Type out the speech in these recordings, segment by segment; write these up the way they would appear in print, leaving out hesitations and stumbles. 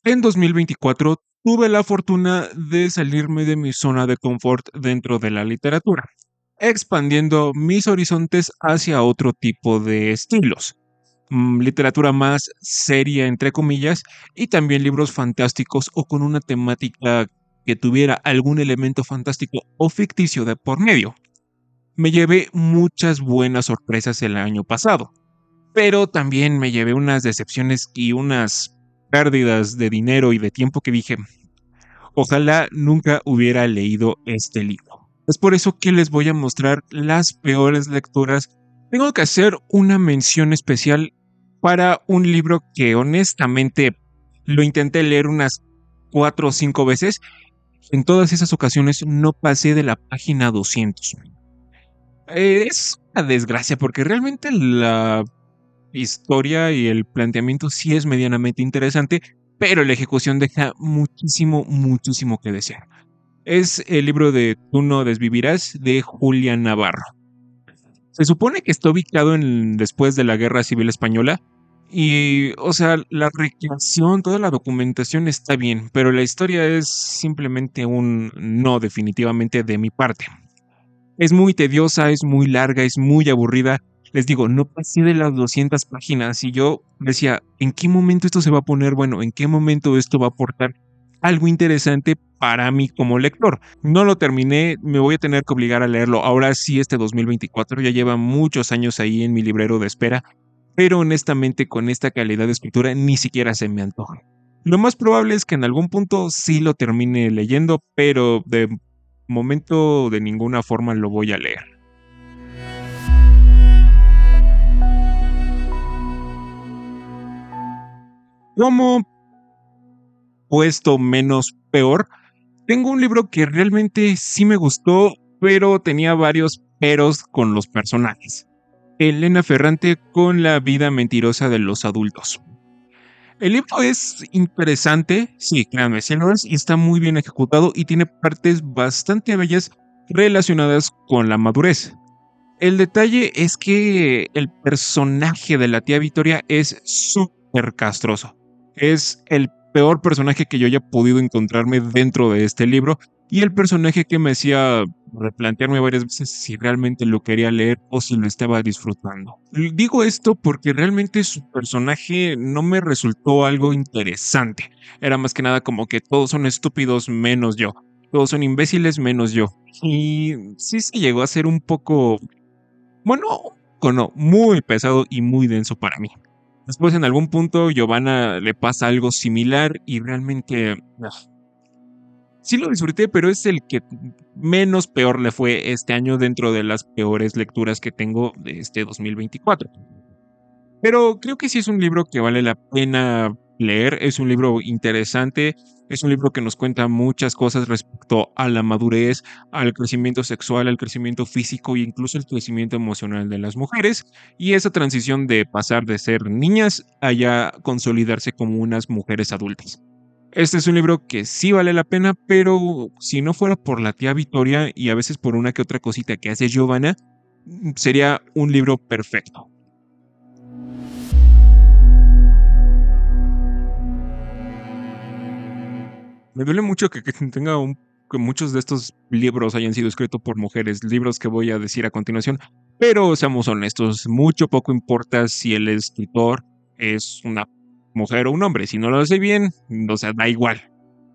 En 2024 tuve la fortuna de salirme de mi zona de confort dentro de la literatura, expandiendo mis horizontes hacia otro tipo de estilos. Literatura más seria, entre comillas, y también libros fantásticos o con una temática que tuviera algún elemento fantástico o ficticio de por medio. Me llevé muchas buenas sorpresas el año pasado, pero también me llevé unas decepciones y unas pérdidas de dinero y de tiempo que dije, ojalá nunca hubiera leído este libro. Es por eso que les voy a mostrar las peores lecturas. Tengo que hacer una mención especial para un libro que honestamente lo intenté leer unas 4 o 5 veces. En todas esas ocasiones no pasé de la página 200. Es una desgracia porque realmente la historia y el planteamiento sí es medianamente interesante, pero la ejecución deja muchísimo, muchísimo que desear. Es el libro de Tú no desvivirás de Julia Navarro. Se supone que está ubicado después de la Guerra Civil Española y, o sea, la recreación, toda la documentación está bien, pero la historia es simplemente un no definitivamente de mi parte. Es muy tediosa, es muy larga, es muy aburrida. Les digo, no pasé de las 200 páginas y yo decía, ¿en qué momento esto se va a poner bueno? ¿En qué momento esto va a aportar algo interesante para mí como lector? No lo terminé, me voy a tener que obligar a leerlo. Ahora sí, este 2024 ya lleva muchos años ahí en mi librero de espera, pero honestamente con esta calidad de escritura ni siquiera se me antoja. Lo más probable es que en algún punto sí lo termine leyendo, pero de momento de ninguna forma lo voy a leer. Como puesto menos peor, tengo un libro que realmente sí me gustó, pero tenía varios peros con los personajes. Elena Ferrante con La vida mentirosa de los adultos. El libro es interesante, sí, créanme, sí lo es, y está muy bien ejecutado y tiene partes bastante bellas relacionadas con la madurez. El detalle es que el personaje de la tía Victoria es súper castroso. Es el peor personaje que yo haya podido encontrarme dentro de este libro y el personaje que me hacía replantearme varias veces si realmente lo quería leer o si lo estaba disfrutando. Digo esto porque realmente su personaje no me resultó algo interesante. Era más que nada como que todos son estúpidos menos yo. Todos son imbéciles menos yo. Y sí se llegó a ser un poco bueno, no, muy pesado y muy denso para mí. Después en algún punto Giovanna le pasa algo similar y realmente sí lo disfruté, pero es el que menos peor le fue este año dentro de las peores lecturas que tengo de este 2024. Pero creo que sí es un libro que vale la pena leer, es un libro interesante, es un libro que nos cuenta muchas cosas respecto a la madurez, al crecimiento sexual, al crecimiento físico e incluso el crecimiento emocional de las mujeres y esa transición de pasar de ser niñas a ya consolidarse como unas mujeres adultas. Este es un libro que sí vale la pena, pero si no fuera por la tía Victoria y a veces por una que otra cosita que hace Giovanna, sería un libro perfecto. Me duele mucho que tenga que muchos de estos libros hayan sido escritos por mujeres, libros que voy a decir a continuación, pero seamos honestos, mucho poco importa si el escritor es una mujer o un hombre, si no lo hace bien, o sea, da igual.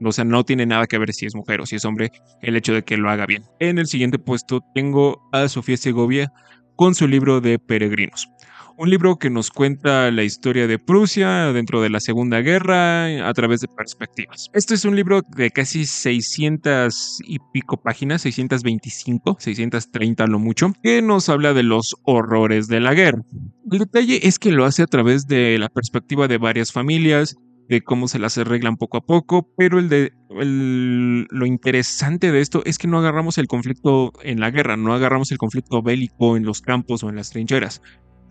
O sea, no tiene nada que ver si es mujer o si es hombre, el hecho de que lo haga bien. En el siguiente puesto tengo a Sofía Segovia con su libro de Peregrinos. Un libro que nos cuenta la historia de Prusia dentro de la Segunda Guerra a través de perspectivas. Este es un libro de casi 600 y pico páginas, 625, 630 lo mucho, que nos habla de los horrores de la guerra. El detalle es que lo hace a través de la perspectiva de varias familias, de cómo se las arreglan poco a poco, pero lo interesante de esto es que no agarramos el conflicto en la guerra, no agarramos el conflicto bélico en los campos o en las trincheras,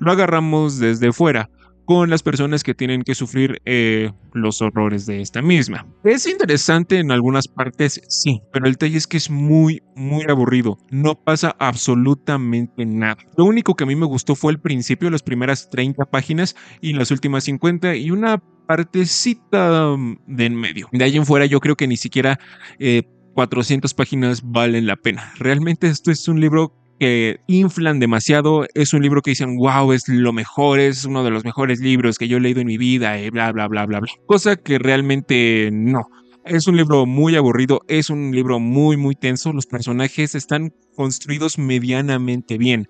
lo agarramos desde fuera, con las personas que tienen que sufrir los horrores de esta misma. Es interesante en algunas partes, sí, pero el detalle es que es muy, muy aburrido. No pasa absolutamente nada. Lo único que a mí me gustó fue el principio, las primeras 30 páginas y las últimas 50 y una partecita de en medio. De ahí en fuera yo creo que ni siquiera 400 páginas valen la pena. Realmente esto es un libro que inflan demasiado, es un libro que dicen, wow, es lo mejor, es uno de los mejores libros que yo he leído en mi vida, y bla, bla, bla, bla, bla. Cosa que realmente no. Es un libro muy aburrido, es un libro muy, muy tenso. Los personajes están construidos medianamente bien.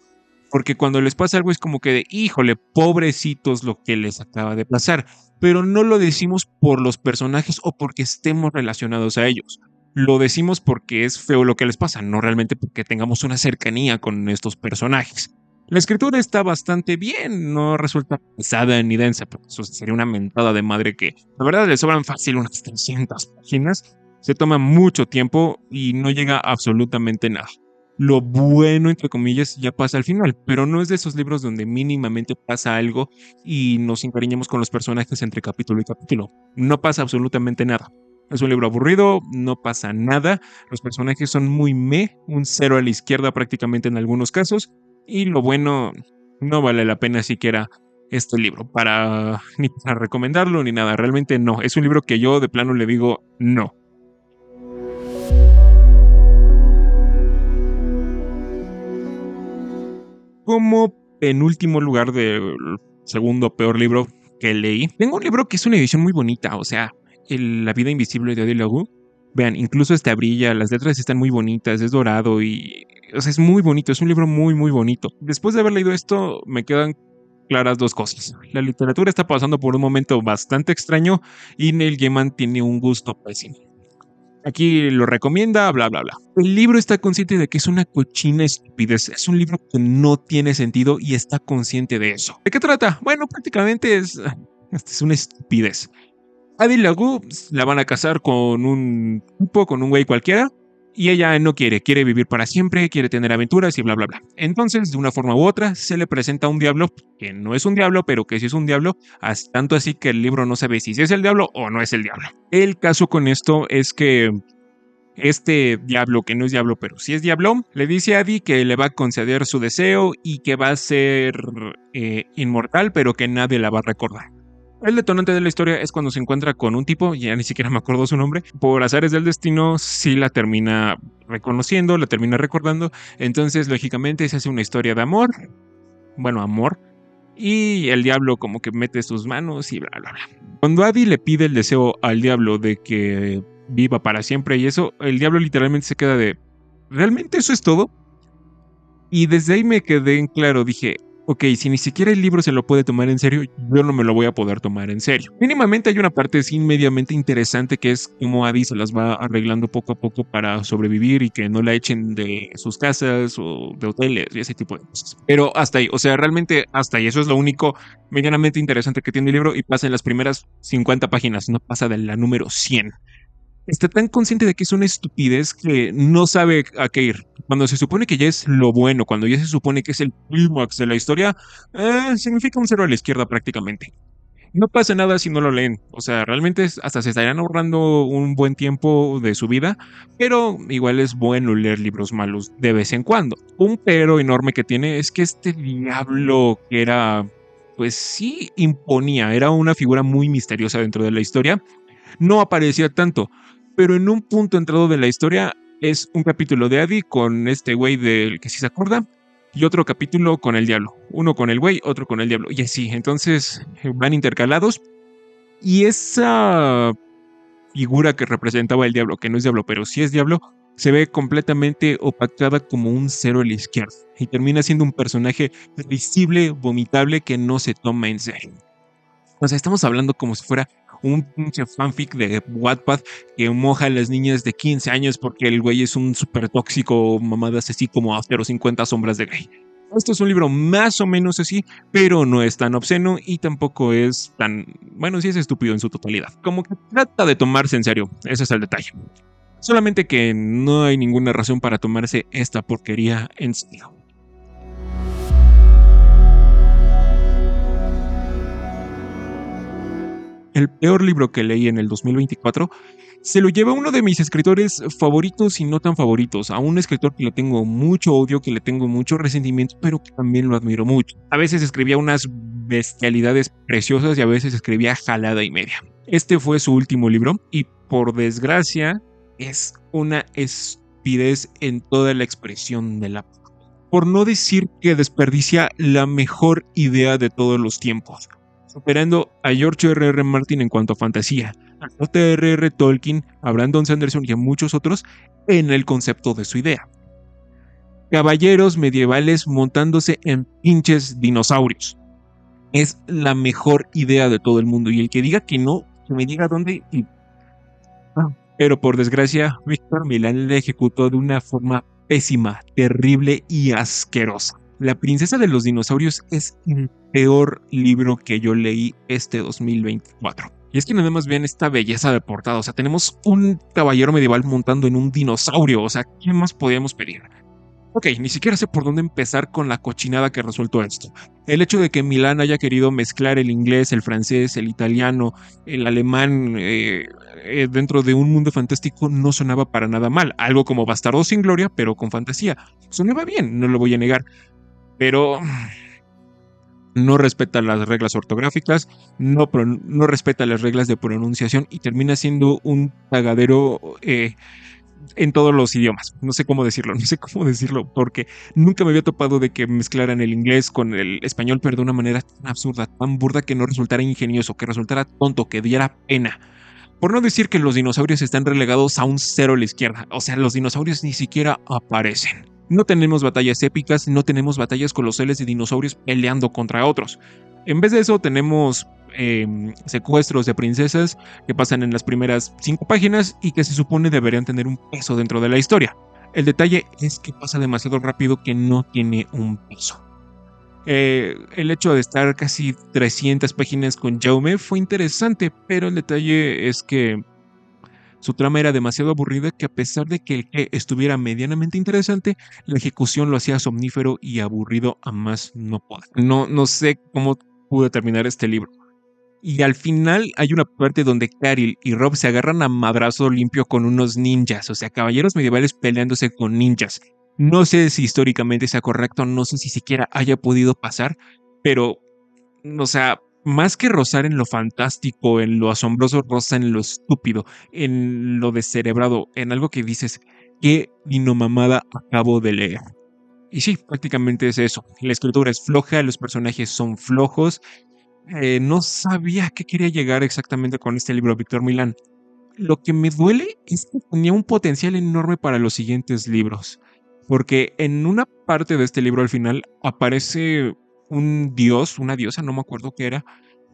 Porque cuando les pasa algo es como que de, híjole, pobrecitos lo que les acaba de pasar. Pero no lo decimos por los personajes o porque estemos relacionados a ellos. Lo decimos porque es feo lo que les pasa, no realmente porque tengamos una cercanía con estos personajes. La escritura está bastante bien, no resulta pesada ni densa, porque eso sería una mentada de madre que, la verdad, le sobran fácil unas 300 páginas. Se toma mucho tiempo y no llega absolutamente nada. Lo bueno, entre comillas, ya pasa al final, pero no es de esos libros donde mínimamente pasa algo y nos encariñamos con los personajes entre capítulo y capítulo. No pasa absolutamente nada. Es un libro aburrido, no pasa nada, los personajes son muy un cero a la izquierda prácticamente en algunos casos, y lo bueno, no vale la pena siquiera este libro ni para recomendarlo ni nada, realmente no, es un libro que yo de plano le digo no. Como penúltimo lugar del segundo peor libro que leí, tengo un libro que es una edición muy bonita, o sea, La vida invisible de Adi Lagu. Vean, incluso esta brilla, las letras están muy bonitas, es dorado y, o sea, es muy bonito, es un libro muy, muy bonito. Después de haber leído esto, me quedan claras dos cosas. La literatura está pasando por un momento bastante extraño y Neil Gaiman tiene un gusto pésimo. Aquí lo recomienda, bla, bla, bla. El libro está consciente de que es una cochina estupidez. Es un libro que no tiene sentido y está consciente de eso. ¿De qué trata? Bueno, prácticamente es una estupidez. Adi Lagu la van a casar con un tipo, con un güey cualquiera, y ella no quiere vivir para siempre, quiere tener aventuras y bla, bla, bla. Entonces, de una forma u otra, se le presenta un diablo, que no es un diablo, pero que sí es un diablo, tanto así que el libro no sabe si es el diablo o no es el diablo. El caso con esto es que este diablo, que no es diablo, pero sí es diablo, le dice a Adi que le va a conceder su deseo y que va a ser inmortal, pero que nadie la va a recordar. El detonante de la historia es cuando se encuentra con un tipo, ya ni siquiera me acuerdo su nombre, por azares del destino sí la termina reconociendo, la termina recordando, entonces lógicamente se hace una historia de amor, bueno, amor, y el diablo como que mete sus manos y bla, bla, bla. Cuando Adi le pide el deseo al diablo de que viva para siempre y eso, el diablo literalmente se queda de, ¿realmente eso es todo? Y desde ahí me quedé en claro, dije, ok, si ni siquiera el libro se lo puede tomar en serio, yo no me lo voy a poder tomar en serio. Mínimamente hay una parte sí mediamente interesante que es cómo Adi se las va arreglando poco a poco para sobrevivir y que no la echen de sus casas o de hoteles y ese tipo de cosas. Pero hasta ahí, o sea, realmente hasta ahí, eso es lo único medianamente interesante que tiene el libro y pasa en las primeras 50 páginas, no pasa de la número 100. Está tan consciente de que es una estupidez que no sabe a qué ir. Cuando se supone que ya es lo bueno, cuando ya se supone que es el clímax de la historia, significa un cero a la izquierda prácticamente. No pasa nada si no lo leen. O sea, realmente hasta se estarían ahorrando un buen tiempo de su vida, pero igual es bueno leer libros malos de vez en cuando. Un pero enorme que tiene es que este diablo que era, pues sí, imponía, era una figura muy misteriosa dentro de la historia, no aparecía tanto, pero en un punto entrado de la historia es un capítulo de Adi con este güey del que sí se acuerda y otro capítulo con el diablo, uno con el güey, otro con el diablo y así, entonces van intercalados y esa figura que representaba el diablo, que no es diablo, pero sí es diablo, se ve completamente opacada como un cero a la izquierda y termina siendo un personaje risible, vomitable que no se toma en serio. O sea, estamos hablando como si fuera un pinche fanfic de Wattpad que moja a las niñas de 15 años porque el güey es un súper tóxico, mamadas así como After 50 sombras de Grey. Esto es un libro más o menos así, pero no es tan obsceno y tampoco es tan, bueno, sí es estúpido en su totalidad. Como que trata de tomarse en serio, ese es el detalle. Solamente que no hay ninguna razón para tomarse esta porquería en serio. el peor libro que leí en el 2024 se lo lleva uno de mis escritores favoritos y no tan favoritos, a un escritor que le tengo mucho odio, que le tengo mucho resentimiento, pero que también lo admiro mucho. A veces escribía unas bestialidades preciosas y a veces escribía jalada y media. Este fue su último libro y por desgracia es una estupidez en toda la expresión de la palabra. Por no decir que desperdicia la mejor idea de todos los tiempos, superando a George R.R. Martin en cuanto a fantasía, a J.R.R. Tolkien, a Brandon Sanderson y a muchos otros en el concepto de su idea. Caballeros medievales montándose en pinches dinosaurios. Es la mejor idea de todo el mundo y el que diga que no, que me diga dónde y... Pero por desgracia, Víctor Milán la ejecutó de una forma pésima, terrible y asquerosa. La princesa de los dinosaurios es el peor libro que yo leí este 2024. Y es que nada más vean esta belleza de portada. O sea, tenemos un caballero medieval montando en un dinosaurio. O sea, ¿qué más podíamos pedir? Ok, ni siquiera sé por dónde empezar con la cochinada que resultó esto. El hecho de que Milán haya querido mezclar el inglés, el francés, el italiano, el alemán dentro de un mundo fantástico no sonaba para nada mal. Algo como Bastardo sin Gloria, pero con fantasía. Sonaba bien, no lo voy a negar. Pero no respeta las reglas ortográficas, no respeta las reglas de pronunciación y termina siendo un cagadero en todos los idiomas. No sé cómo decirlo, porque nunca me había topado de que mezclaran el inglés con el español, pero de una manera tan absurda, tan burda, que no resultara ingenioso, que resultara tonto, que diera pena. Por no decir que los dinosaurios están relegados a un cero a la izquierda. O sea, los dinosaurios ni siquiera aparecen. No tenemos batallas épicas, no tenemos batallas colosales de dinosaurios peleando contra otros. En vez de eso tenemos secuestros de princesas que pasan en las primeras 5 páginas y que se supone deberían tener un peso dentro de la historia. El detalle es que pasa demasiado rápido que no tiene un peso. El hecho de estar casi 300 páginas con Jaume fue interesante, pero el detalle es que su trama era demasiado aburrida que a pesar de que el que estuviera medianamente interesante, la ejecución lo hacía somnífero y aburrido a más no poder. No sé cómo pude terminar este libro. Y al final hay una parte donde Caril y Rob se agarran a madrazo limpio con unos ninjas, o sea, caballeros medievales peleándose con ninjas. No sé si históricamente sea correcto, no sé si siquiera haya podido pasar, pero, o sea, más que rozar en lo fantástico, en lo asombroso, roza en lo estúpido, en lo descerebrado, en algo que dices, qué dinomamada acabo de leer. Y sí, prácticamente es eso. La escritura es floja, los personajes son flojos. No sabía a qué quería llegar exactamente con este libro, Víctor Milán. Lo que me duele es que tenía un potencial enorme para los siguientes libros. Porque en una parte de este libro al final aparece un dios, una diosa, no me acuerdo qué era,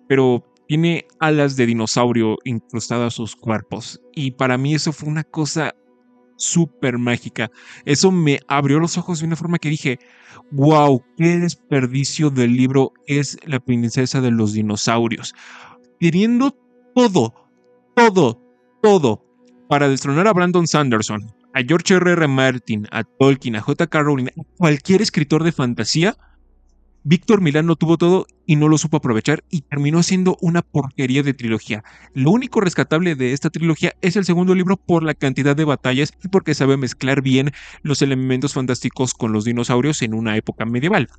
pero tiene alas de dinosaurio incrustadas a sus cuerpos. Y para mí eso fue una cosa súper mágica. Eso me abrió los ojos de una forma que dije, wow, qué desperdicio del libro es La princesa de los dinosaurios. Queriendo todo, todo, todo para destronar a Brandon Sanderson, a George R.R. Martin, a Tolkien, a J.K. Rowling, a cualquier escritor de fantasía. Víctor Milán lo tuvo todo y no lo supo aprovechar y terminó siendo una porquería de trilogía. Lo único rescatable de esta trilogía es el segundo libro por la cantidad de batallas y porque sabe mezclar bien los elementos fantásticos con los dinosaurios en una época medieval.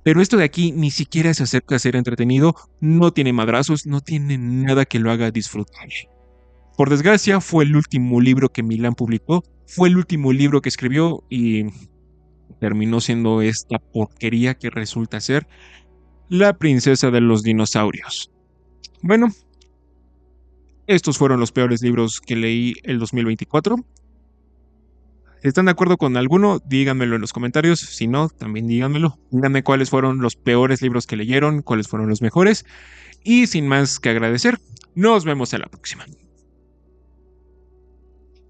Pero esto de aquí ni siquiera se acerca a ser entretenido, no tiene madrazos, no tiene nada que lo haga disfrutable. Por desgracia, fue el último libro que Milán publicó, fue el último libro que escribió y terminó siendo esta porquería que resulta ser La princesa de los dinosaurios. Bueno, estos fueron los peores libros que leí el 2024. Si están de acuerdo con alguno, díganmelo en los comentarios. Si no, también díganmelo. Díganme cuáles fueron los peores libros que leyeron, cuáles fueron los mejores. Y sin más que agradecer, nos vemos a la próxima.